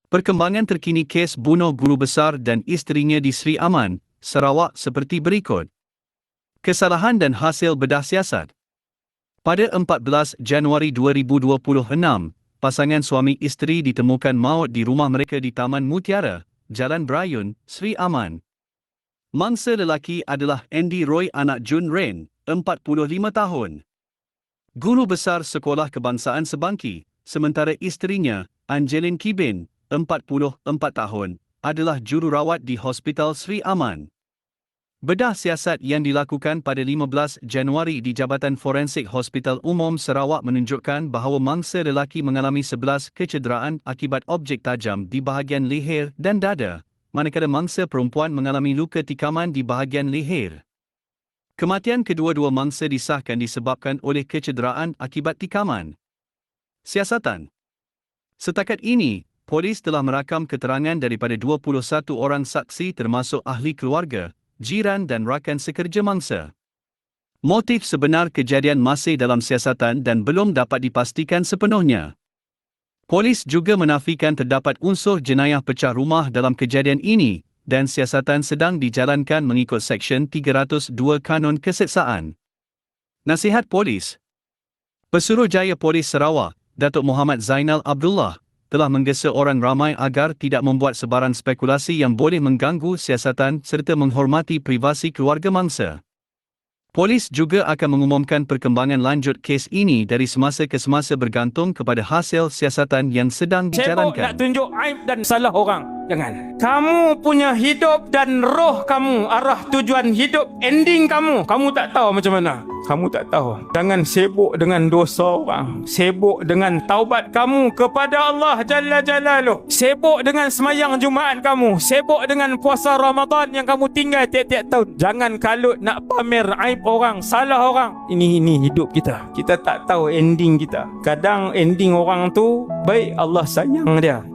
Perkembangan terkini kes bunuh guru besar dan isterinya di Sri Aman, Sarawak seperti berikut. Kesalahan dan hasil bedah siasat. Pada 14 Januari 2026, pasangan suami isteri ditemukan maut di rumah mereka di Taman Mutiara, Jalan Brayun, Sri Aman. Mangsa lelaki adalah Andy Roy anak Jun Ren, 45 tahun. Guru besar Sekolah Kebangsaan Sebangki, sementara isterinya, Angeline Kibin, 44 tahun, adalah jururawat di Hospital Sri Aman. Bedah siasat yang dilakukan pada 15 Januari di Jabatan Forensik Hospital Umum Sarawak menunjukkan bahawa mangsa lelaki mengalami 11 kecederaan akibat objek tajam di bahagian leher dan dada, manakala mangsa perempuan mengalami luka tikaman di bahagian leher. Kematian kedua-dua mangsa disahkan disebabkan oleh kecederaan akibat tikaman. Siasatan. Setakat ini, polis telah merakam keterangan daripada 21 orang saksi termasuk ahli keluarga, jiran dan rakan sekerja mangsa. Motif sebenar kejadian masih dalam siasatan dan belum dapat dipastikan sepenuhnya. Polis juga menafikan terdapat unsur jenayah pecah rumah dalam kejadian ini dan siasatan sedang dijalankan mengikut Seksyen 302 Kanun Keseksaan. Nasihat Polis. Pesuruhjaya Polis Sarawak, Datuk Muhammad Zainal Abdullah, telah menggesa orang ramai agar tidak membuat sebarang spekulasi yang boleh mengganggu siasatan serta menghormati privasi keluarga mangsa. Polis juga akan mengumumkan perkembangan lanjut kes ini dari semasa ke semasa bergantung kepada hasil siasatan yang sedang dijalankan. Sibuk nak tunjuk aib dan salah orang. Jangan. Kamu punya hidup dan roh kamu, arah tujuan hidup, ending kamu, kamu tak tahu macam mana. Kamu tak tahu. Jangan sibuk dengan dosa orang. Sibuk dengan taubat kamu kepada Allah Jalla Jalaluh. Sibuk dengan semayang Jumaat kamu. Sibuk dengan puasa Ramadan yang kamu tinggal tiap-tiap tahun. Jangan kalut nak pamer aib orang, salah orang. Ini hidup kita. Kita tak tahu ending kita. Kadang ending orang tu baik, Allah sayang dia.